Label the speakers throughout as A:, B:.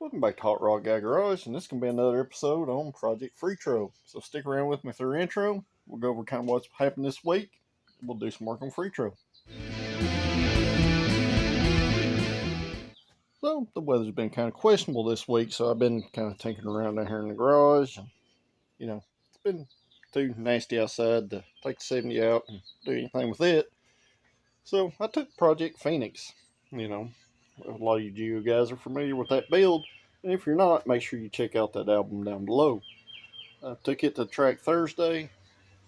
A: Welcome back to Hot Rod Guy Garage, and this can be another episode on Project Freetro. So stick around with me through intro. We'll go over kind of what's happened this week. We'll do some work on Freetro. So the weather's been kind of questionable this week, so I've been kind of tinkering around down here in the garage. And, it's been too nasty outside to take the 70 out and do anything with it. So I took Project Phoenix. A lot of you guys are familiar with that build. And if you're not, make sure you check out that album down below. I took it to the track Thursday,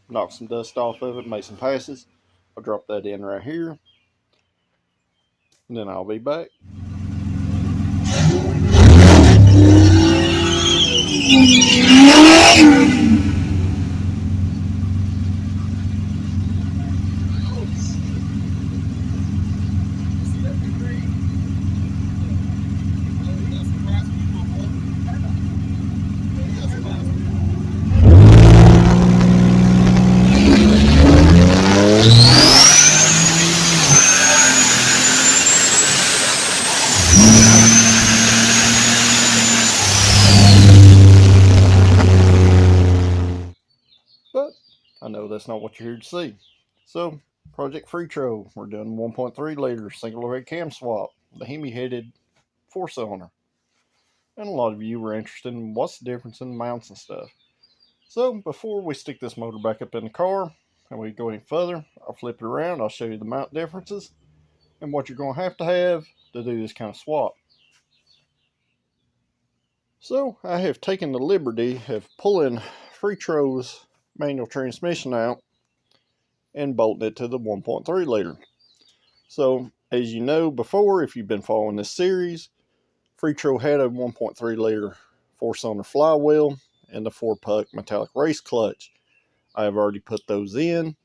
A: knocked some dust off of it, made some passes. I'll drop that in right here, and then I'll be back. But I know that's not what you're here to see. So, Project Freetro, we're doing 1.3 liter single overhead cam swap, the Hemi-headed 4-cylinder. And a lot of you were interested in what's the difference in the mounts and stuff. So, before we stick this motor back up in the car, and we go any further, I'll flip it around, I'll show you the mount differences, and what you're going to have to do this kind of swap. So, I have taken the liberty of pulling Freetro's manual transmission out and bolting it to the 1.3 liter. So, as you know before, if you've been following this series, Freetro had a 1.3 liter 4-cylinder flywheel and the 4-puck metallic race clutch. I have already put those in.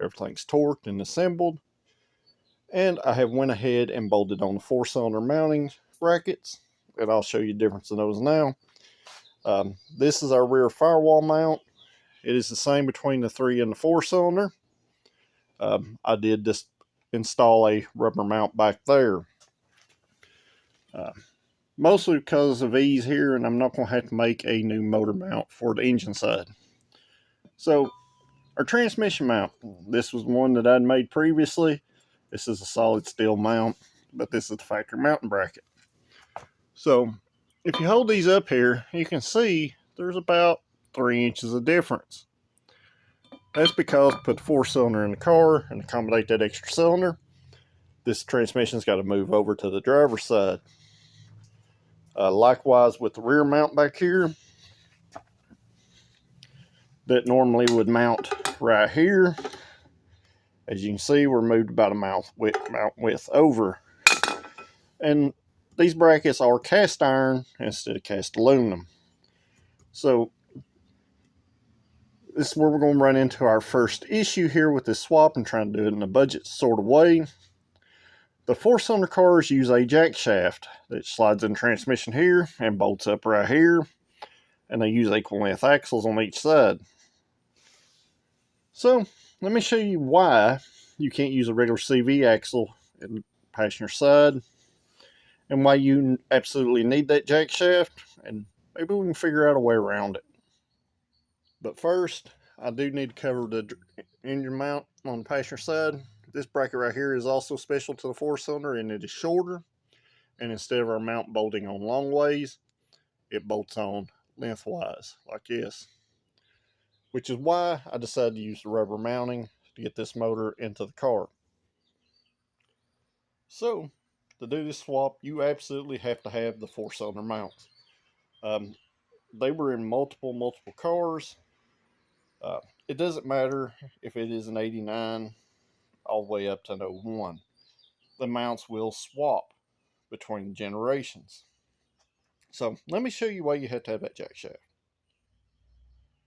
A: Everything's torqued and assembled. And I have went ahead and bolted on the 4-cylinder mounting brackets. And I'll show you the difference in those now. This is our rear firewall mount. It is the same between the 3 and the 4-cylinder. I did just install a rubber mount back there. Mostly because of ease here, and I'm not going to have to make a new motor mount for the engine side. So, our transmission mount. This was one that I'd made previously. This is a solid steel mount, but this is the factory mounting bracket. So, if you hold these up here, you can see there's about 3 inches of difference. That's because I put the 4-cylinder in the car and accommodate that extra cylinder. This transmission's got to move over to the driver's side. Likewise with the rear mount back here, that normally would mount right here. As you can see, we're moved about a mount width over. And these brackets are cast iron instead of cast aluminum. So this is where we're going to run into our first issue here with this swap and trying to do it in a budget sort of way. The 4-cylinder cars use a jack shaft that slides in the transmission here and bolts up right here. And they use equal length axles on each side. So, let me show you why you can't use a regular CV axle in the passenger side. And why you absolutely need that jack shaft. And maybe we can figure out a way around it. But first, I do need to cover the engine mount on the passenger side. This bracket right here is also special to the 4-cylinder, and it is shorter. And instead of our mount bolting on long ways, it bolts on lengthwise, like this. Which is why I decided to use the rubber mounting to get this motor into the car. So, to do this swap, you absolutely have to have the 4-cylinder mounts. They were in multiple cars. It doesn't matter if it is an 89 all the way up to an 01. The mounts will swap between generations. So let me show you why you have to have that jack shaft.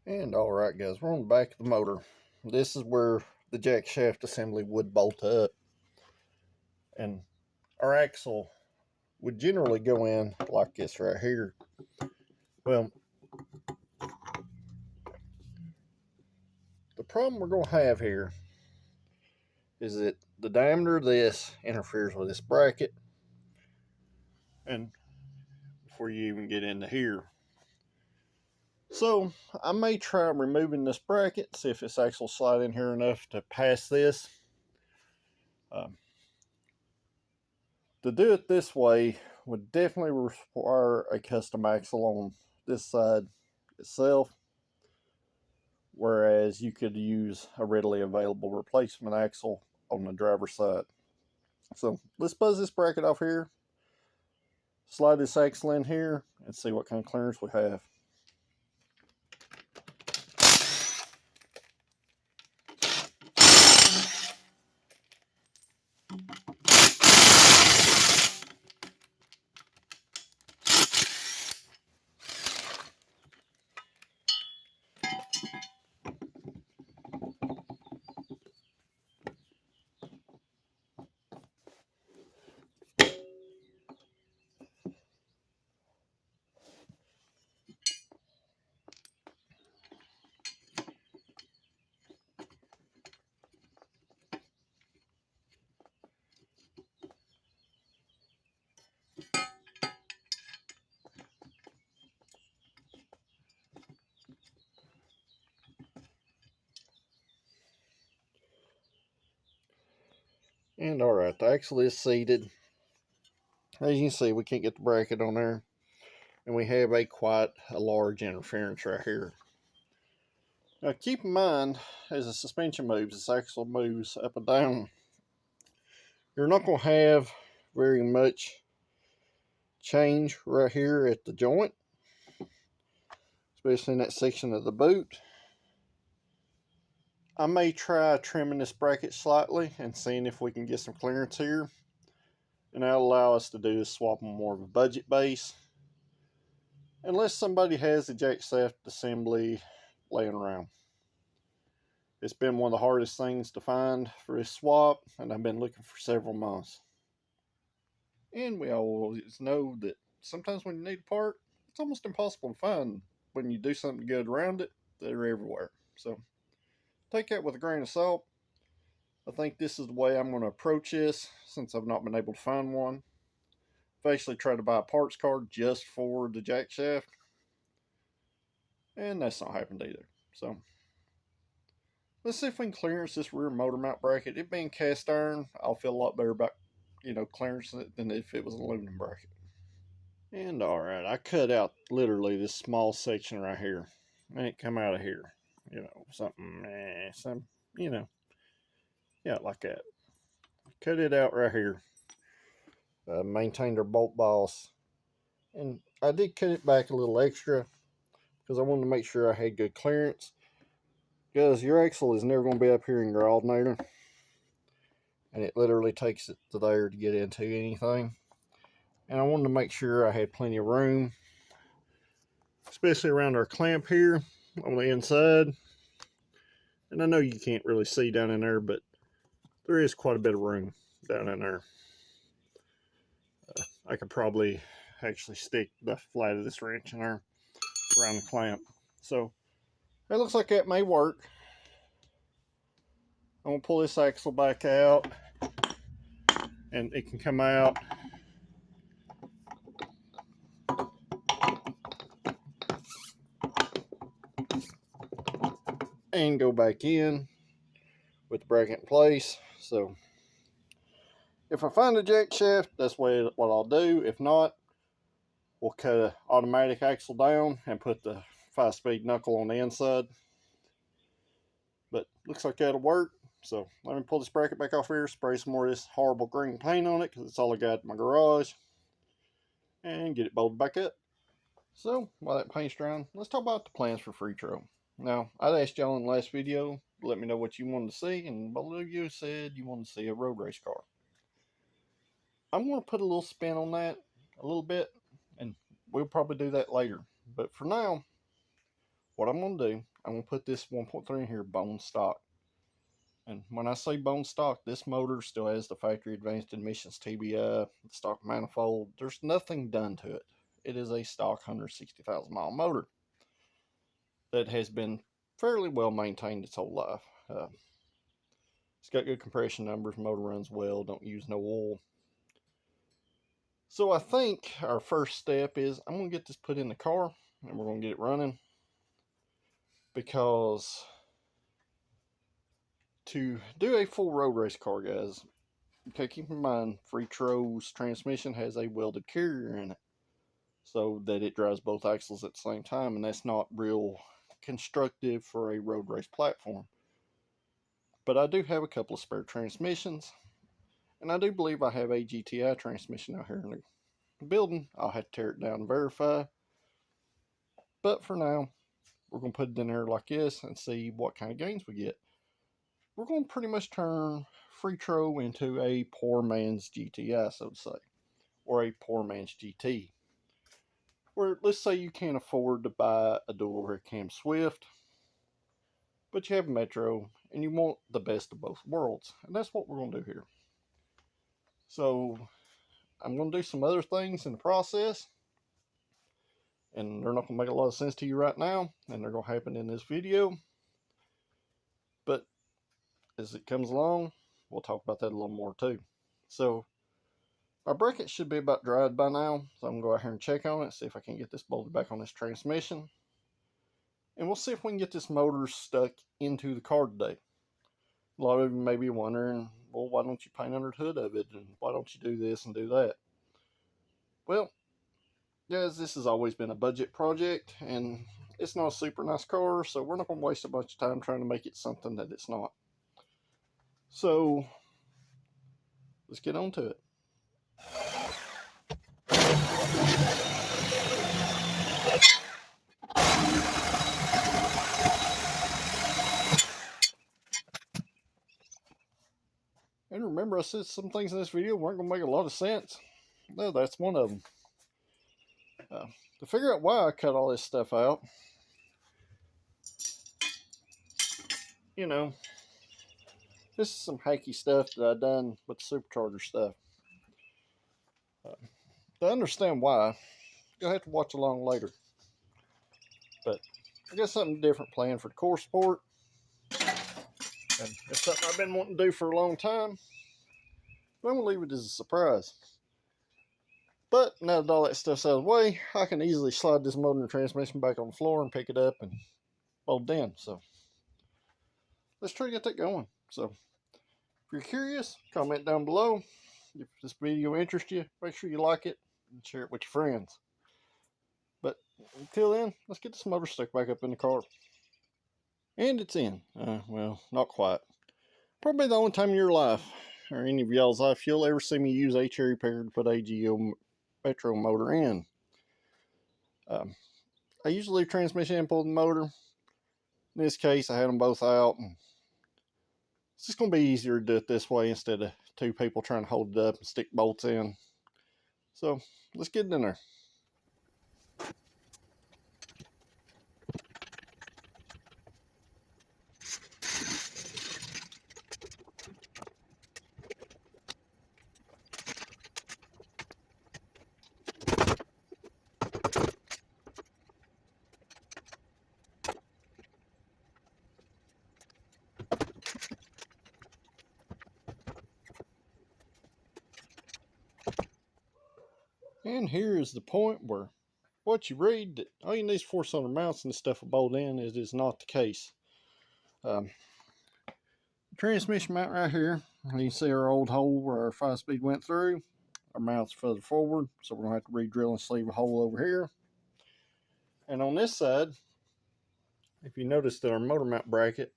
A: And alright guys, we're on the back of the motor. This is where the jack shaft assembly would bolt up. And our axle would generally go in like this right here. Well, the problem we're going to have here is that the diameter of this interferes with this bracket. And before you even get into here. So I may try removing this bracket, see if it's actually slide in here enough to pass this. To do it this way would definitely require a custom axle on this side itself, whereas you could use a readily available replacement axle on the driver's side. So let's buzz this bracket off here, slide this axle in here, and see what kind of clearance we have. And alright, the axle is seated. As you can see, we can't get the bracket on there. And we have quite a large interference right here. Now keep in mind, as the suspension moves, this axle moves up and down. You're not going to have very much change right here at the joint, especially in that section of the boot. I may try trimming this bracket slightly and seeing if we can get some clearance here, and that'll allow us to do this swap on more of a budget base, unless somebody has the jack shaft assembly laying around. It's been one of the hardest things to find for this swap, and I've been looking for several months. And we always know that sometimes when you need a part, it's almost impossible to find. When you do something good around it, they're everywhere. So take that with a grain of salt. I think this is the way I'm going to approach this, since I've not been able to find one. I've actually tried to buy a parts card just for the jack shaft, and that's not happened either. So let's see if we can clearance this rear motor mount bracket. It being cast iron, I'll feel a lot better about, clearancing it than if it was an aluminum bracket. And alright, I cut out literally this small section right here. And it come out of here. Yeah, like that. Cut it out right here. Maintained our bolt boss. And I did cut it back a little extra because I wanted to make sure I had good clearance. Because your axle is never going to be up here in your alternator. And it literally takes it to there to get into anything. And I wanted to make sure I had plenty of room, especially around our clamp here on the inside. And I know you can't really see down in there, but there is quite a bit of room down in there. I could probably actually stick the flat of this wrench in there around the clamp. So it looks like that may work. I'm going to pull this axle back out, and it can come out. And go back in with the bracket in place. So if I find a jack shaft, that's what I'll do. If not, we'll cut an automatic axle down and put the 5-speed knuckle on the inside. But looks like that'll work. So let me pull this bracket back off here, spray some more of this horrible green paint on it, because it's all I got in my garage, and get it bolted back up. So while that paint's drying, let's talk about the plans for Fritro. Now, I'd asked y'all in the last video to let me know what you wanted to see, and both of you said you wanted to see a road race car. I'm going to put a little spin on that a little bit, and we'll probably do that later. But for now, what I'm going to do, I'm going to put this 1.3 in here bone stock. And when I say bone stock, this motor still has the factory advanced emissions TBI, stock manifold. There's nothing done to it. It is a stock 160,000 mile motor that has been fairly well maintained its whole life. It's got good compression numbers, motor runs well, don't use no oil. So I think our first step is I'm going to get this put in the car and we're going to get it running, because to do a full road race car, guys, okay, keep in mind Freetro's transmission has a welded carrier in it so that it drives both axles at the same time, and that's not real constructive for a road race platform. But I do have a couple of spare transmissions, and I do believe I have a GTI transmission out here in the building. I'll have to tear it down and verify, but for now we're going to put it in there like this and see what kind of gains we get. We're going to pretty much turn Freetro into a poor man's GTI, so to say, or a poor man's GT. Where, let's say you can't afford to buy a dual rear cam Swift, but you have a Metro and you want the best of both worlds, and that's what we're going to do here. So I'm going to do some other things in the process, and they're not going to make a lot of sense to you right now, and they're going to happen in this video, but as it comes along, we'll talk about that a little more too. So my bracket should be about dried by now, so I'm going to go out here and check on it, see if I can get this bolted back on this transmission. And we'll see if we can get this motor stuck into the car today. A lot of you may be wondering, well, why don't you paint under the hood of it? And why don't you do this and do that? Well, guys, this has always been a budget project, and it's not a super nice car, so we're not going to waste a bunch of time trying to make it something that it's not. So let's get on to it. And remember, I said some things in this video weren't going to make a lot of sense. No, that's one of them. To figure out why I cut all this stuff out, you know, this is some hacky stuff that I've done with the supercharger stuff. To understand why, you'll have to watch along later. But I got something different planned for the core sport. And it's something I've been wanting to do for a long time. But I'm going to leave it as a surprise. But now that all that stuff's out of the way, I can easily slide this motor and transmission back on the floor and pick it up and bolt it in. So let's try to get that going. So if you're curious, comment down below. If this video interests you, make sure you like it and share it with your friends. But until then, let's get this motor stuck back up in the car. And it's in. Well, not quite. Probably the only time in your life, or any of y'all's life, you'll ever see me use a cherry picker to put a GO Metro motor in. I usually leave transmission and pull the motor. In this case, I had them both out. And it's just going to be easier to do it this way instead of two people trying to hold it up and stick bolts in. So let's get it in there. And here is the point where what you read, that all you need is 4-cylinder mounts and this stuff will bolt in. It is not the case. Transmission mount right here, you can see our old hole where our 5-speed went through. Our mount's further forward, so we're going to have to re-drill and sleeve a hole over here. And on this side, if you notice that our motor mount bracket,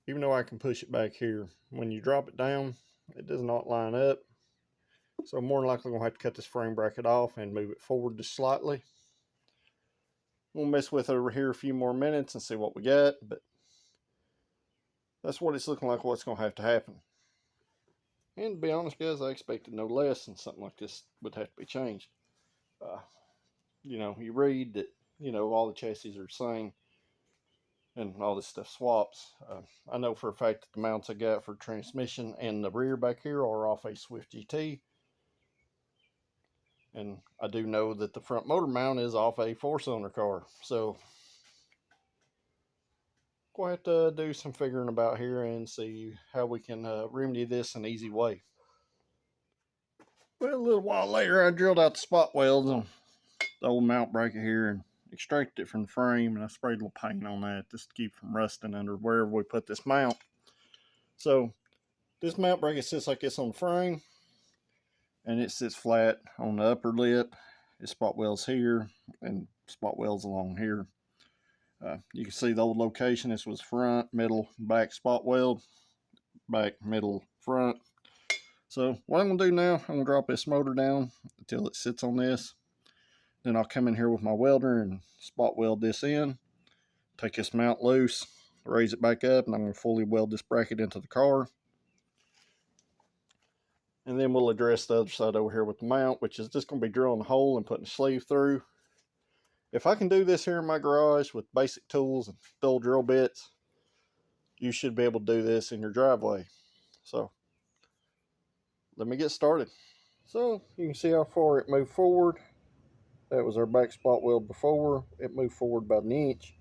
A: even though I can push it back here, when you drop it down, it does not line up. So more than likely, we're going to have to cut this frame bracket off and move it forward just slightly. We'll mess with it over here a few more minutes and see what we got, but that's what it's looking like, what's going to have to happen. And to be honest, guys, I expected no less than something like this would have to be changed. You know, you read that, you know, all the chassis are the same and all this stuff swaps. I know for a fact that the mounts I got for transmission and the rear back here are off a Swift GT. And I do know that the front motor mount is off a 4-cylinder car. So we'll have to do some figuring about here and see how we can remedy this an easy way. Well, a little while later, I drilled out the spot welds on the old mount bracket here and extracted it from the frame, and I sprayed a little paint on that just to keep it from rusting under wherever we put this mount. So this mount bracket sits like this on the frame, and it sits flat on the upper lip. It's spot welds here and spot welds along here. You can see the old location. This was front, middle, back spot weld, back, middle, front. So what I'm going to do now, I'm going to drop this motor down until it sits on this. Then I'll come in here with my welder and spot weld this in, take this mount loose, raise it back up, and I'm going to fully weld this bracket into the car. And then we'll address the other side over here with the mount, which is just going to be drilling a hole and putting a sleeve through. If I can do this here in my garage with basic tools and dull drill bits, you should be able to do this in your driveway. So let me get started. So you can see how far it moved forward. That was our back spot weld before. It moved forward about an inch.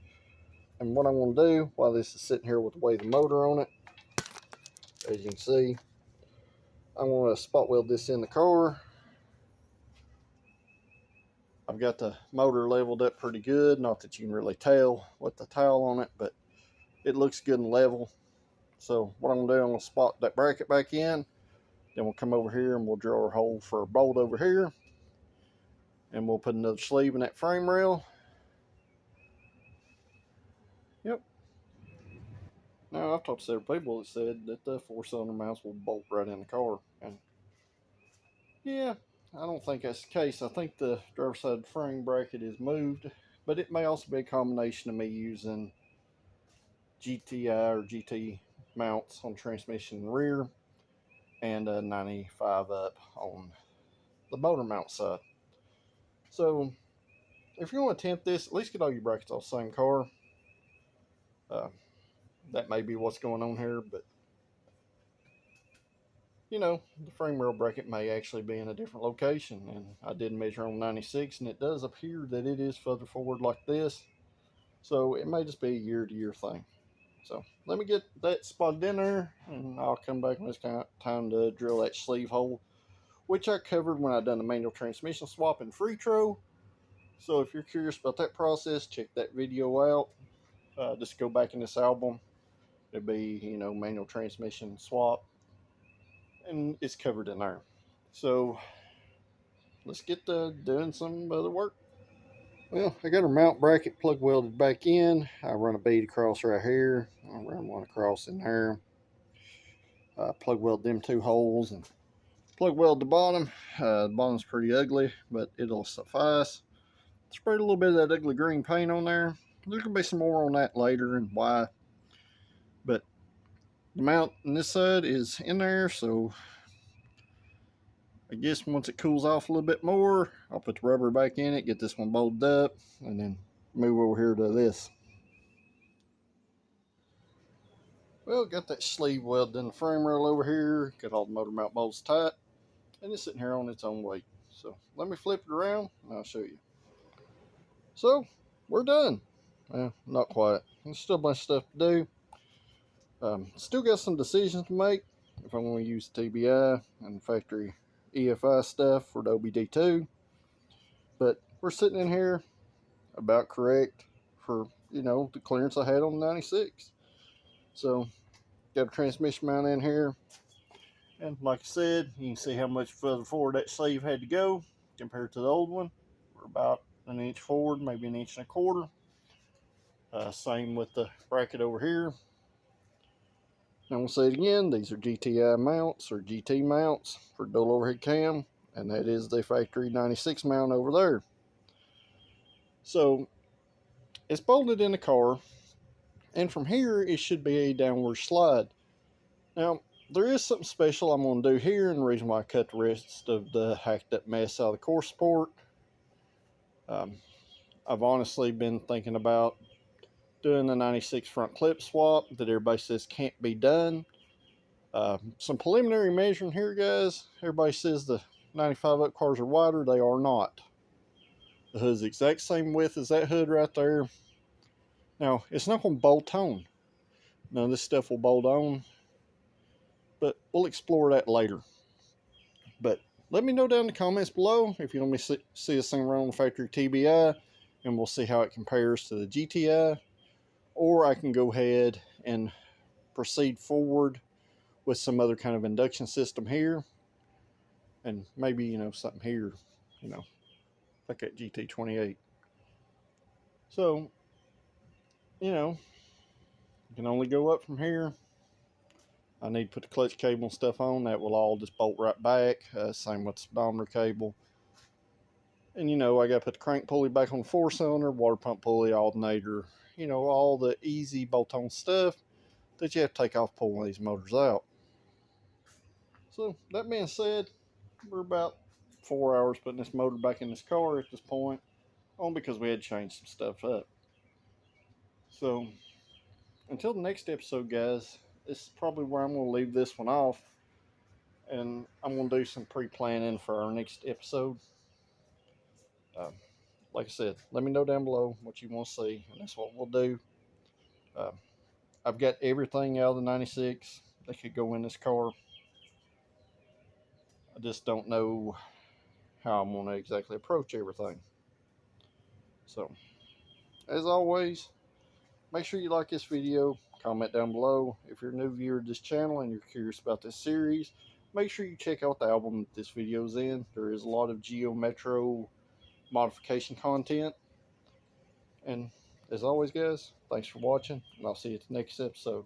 A: And what I'm going to do while this is sitting here with the way the motor on it, as you can see, I'm going to spot weld this in the car. I've got the motor leveled up pretty good. Not that you can really tell with the towel on it, but it looks good and level. So what I'm going to do, I'm going to spot that bracket back in. Then we'll come over here and we'll drill our hole for a bolt over here. And we'll put another sleeve in that frame rail. Yep. Now, I've talked to several people that said that the 4-cylinder mounts will bolt right in the car. And yeah, I don't think that's the case. I think the driver's side frame bracket is moved, but it may also be a combination of me using GTI or GT mounts on transmission and rear and a 95 up on the motor mount side. So if you're going to attempt this, at least get all your brackets off the same car. That may be what's going on here, but you know, the frame rail bracket may actually be in a different location, and I did measure on 96, and it does appear that it is further forward like this, so it may just be a year-to-year thing. So let me get that spotted in there, and I'll come back when it's time to drill that sleeve hole, which I covered when I done the manual transmission swap in Freetro. So if you're curious about that process, check that video out. Just go back in this album. It'll be, you know, manual transmission swap, and it's covered in there. So let's get to doing some other work. Well, I got our mount bracket plug welded back in. I run a bead across right here. I'll run one across in there. Plug weld them two holes and plug weld the bottom. The bottom's pretty ugly, but it'll suffice. Sprayed a little bit of that ugly green paint on there. There's going to be some more on that later and why. But the mount on this side is in there, so I guess once it cools off a little bit more, I'll put the rubber back in it, get this one bolted up, and then move over here to this. Well, got that sleeve welded in the frame rail over here, got all the motor mount bolts tight, and it's sitting here on its own weight. So let me flip it around and I'll show you. So we're done. Well, not quite. There's still a bunch of stuff to do. Still got some decisions to make if I'm going to use TBI and factory EFI stuff for the OBD2. But we're sitting in here about correct for, you know, the clearance I had on the 96. So got a transmission mount in here, and like I said, you can see how much further forward that sleeve had to go compared to the old one. We're about an inch forward, maybe an inch and a quarter. Same with the bracket over here. I'm going to say it again, these are GTI mounts or GT mounts for dual overhead cam, and that is the factory 96 mount over there. So it's bolted in the car, and from here it should be a downward slide. Now there is something special I'm going to do here, and the reason why I cut the rest of the hacked up mess out of the core support. I've honestly been thinking about doing the 96 front clip swap that everybody says can't be done. Some preliminary measuring here, guys. Everybody says the 95 up cars are wider. They are not. The hood's the exact same width as that hood right there. Now, it's not going to bolt on. None of this stuff will bolt on, but we'll explore that later. But let me know down in the comments below if you want me to see this thing run on the factory TBI, and we'll see how it compares to the GTI, or I can go ahead and proceed forward with some other kind of induction system here, and maybe, you know, something here, you know, like that GT28. So, you know, you can only go up from here. I need to put the clutch cable and stuff on. That will all just bolt right back. Same with the speedometer cable. And, you know, I got to put the crank pulley back on the 4-cylinder, water pump pulley, alternator, you know, all the easy bolt-on stuff that you have to take off pulling these motors out. So, that being said, we're about 4 hours putting this motor back in this car at this point, only because we had changed some stuff up. So, until the next episode, guys, this is probably where I'm going to leave this one off. And I'm going to do some pre-planning for our next episode. Like I said, let me know down below what you want to see, and that's what we'll do. I've got everything out of the 96 that could go in this car. I just don't know how I'm going to exactly approach everything. So, as always, make sure you like this video, comment down below. If you're a new viewer to this channel and you're curious about this series, make sure you check out the album that this video is in. There is a lot of Geo Metro modification content. And as always, guys, thanks for watching, and I'll see you at the next episode.